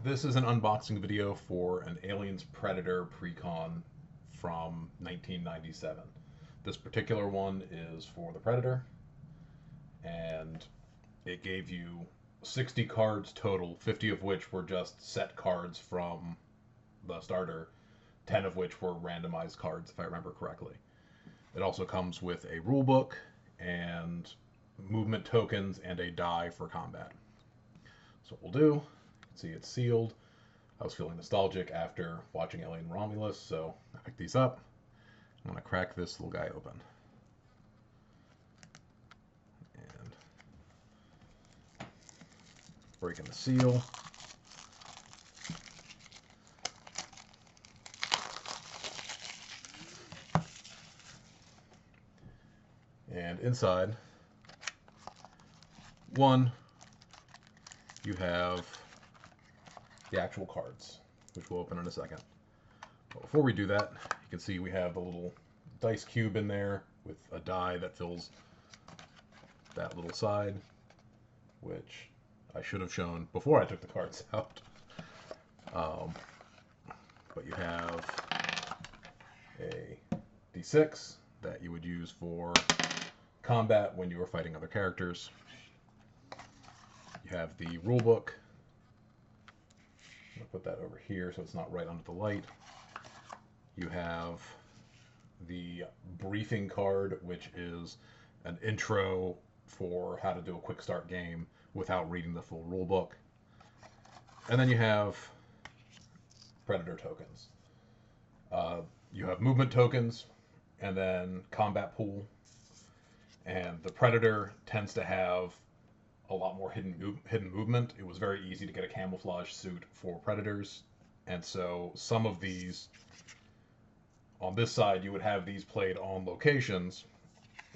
This is an unboxing video for an Aliens Predator Precon from 1997. This particular one is for the Predator, and it gave you 60 cards total, 50 of which were just set cards from the starter, 10 of which were randomized cards, if I remember correctly. It also comes with a rule book and movement tokens and a die for combat. So what we'll do, see it's sealed. I was feeling nostalgic after watching Alien Romulus, so I picked these up. I'm going to crack this little guy open. And breaking the seal. And inside, one, you have the actual cards, which we'll open in a second. But before we do that, you can see we have a little dice cube in there with a die that fills that little side, which I should have shown before I took the cards out. But you have a D6 that you would use for combat when you were fighting other characters. You have the rule book. I'm going to put that over here so it's not right under the light. You have the briefing card, which is an intro for how to do a quick start game without reading the full rule book. And then you have Predator tokens. You have movement tokens and then combat pool. And the Predator tends to have a lot more hidden movement. It was very easy to get a camouflage suit for Predators. And so some of these, on this side, you would have these played on locations,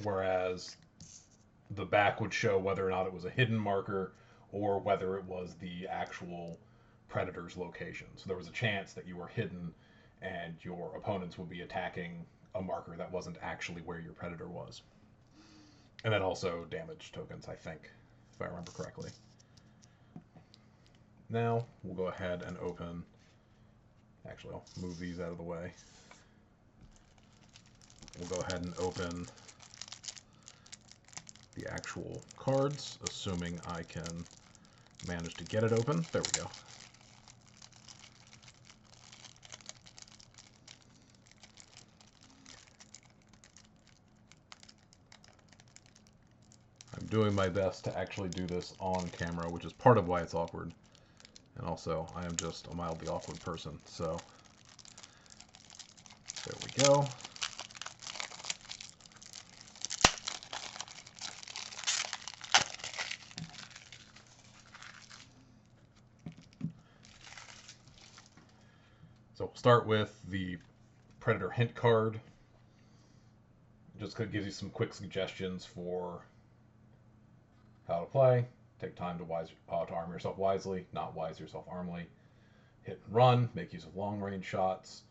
whereas the back would show whether or not it was a hidden marker or whether it was the actual Predator's location. So there was a chance that you were hidden and your opponents would be attacking a marker that wasn't actually where your Predator was. And then also damage tokens, I think, if I remember correctly. Now we'll go ahead and open, actually I'll move these out of the way. We'll go ahead and open the actual cards, assuming I can manage to get it open. There we go. I'm doing my best to actually do this on camera, which is part of why it's awkward. And also, I am just a mildly awkward person, so there we go. So we'll start with the Predator hint card. It just gives you some quick suggestions for how to play. Take time to arm yourself wisely, not wise yourself armly. Hit and run, make use of long range shots.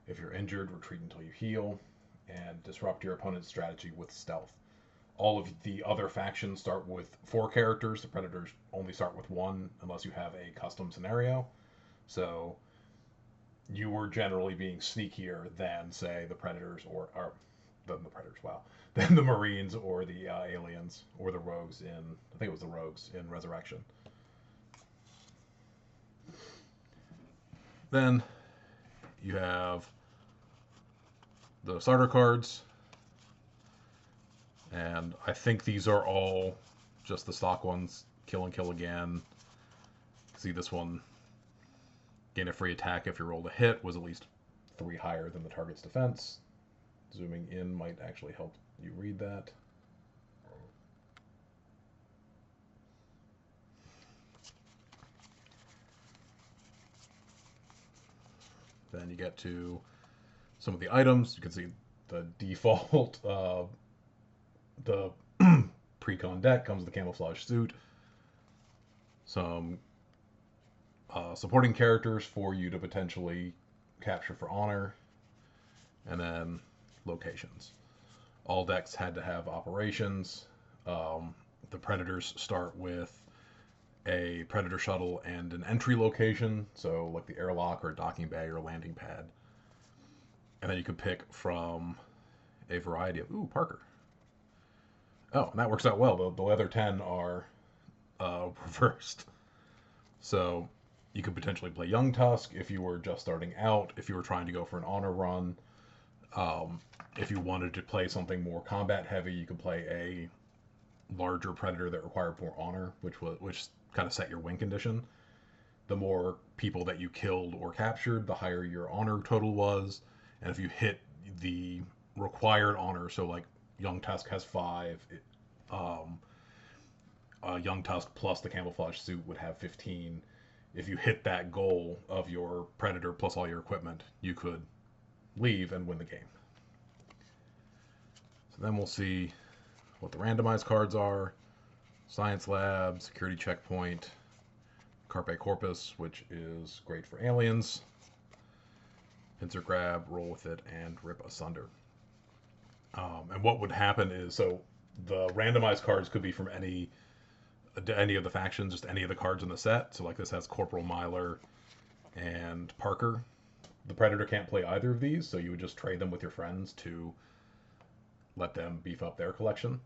If you're injured, retreat until you heal, and disrupt your opponent's strategy with stealth. All of the other factions start with 4 characters. The Predators only start with 1 unless you have a custom scenario. So you were generally being sneakier than, say, the Predators than the Predators, wow, than the Marines or the Aliens or the Rogues in, I think it was the Rogues in Resurrection. Then you have the starter cards, and I think these are all just the stock ones. Kill and kill again. See, this one, gain a free attack if you rolled a hit, was at least 3 higher than the target's defense. Zooming in might actually help you read that. Then you get to some of the items. You can see the default, the Precon deck comes with a camouflage suit. Some supporting characters for you to potentially capture for honor. And then locations. All decks had to have operations. The Predators start with a Predator shuttle and an entry location, so like the airlock or docking bay or landing pad. And then you can pick from a variety of... Ooh, Parker. Oh, and that works out well. The leather 10 are reversed. So you could potentially play Young Tusk if you were just starting out, if you were trying to go for an honor run. If you wanted to play something more combat heavy, you could play a larger Predator that required more honor, which kind of set your win condition. The more people that you killed or captured, the higher your honor total was. And if you hit the required honor, so like Young Tusk has 5, Young Tusk plus the camouflage suit would have 15. If you hit that goal of your Predator plus all your equipment, you could leave and win the game. So then we'll see what the randomized cards are. Science Lab, Security Checkpoint, Carpe Corpus, which is great for aliens. Pincer Grab, Roll with it, and Rip Asunder. And what would happen is, so the randomized cards could be from any of the factions, just any of the cards in the set. So like this has Corporal Myler and Parker. The Predator can't play either of these, so you would just trade them with your friends to let them beef up their collection.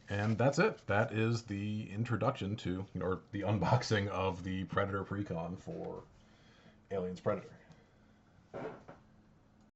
And that's it. That is the introduction to, or the unboxing of the Predator Precon for Aliens Predator.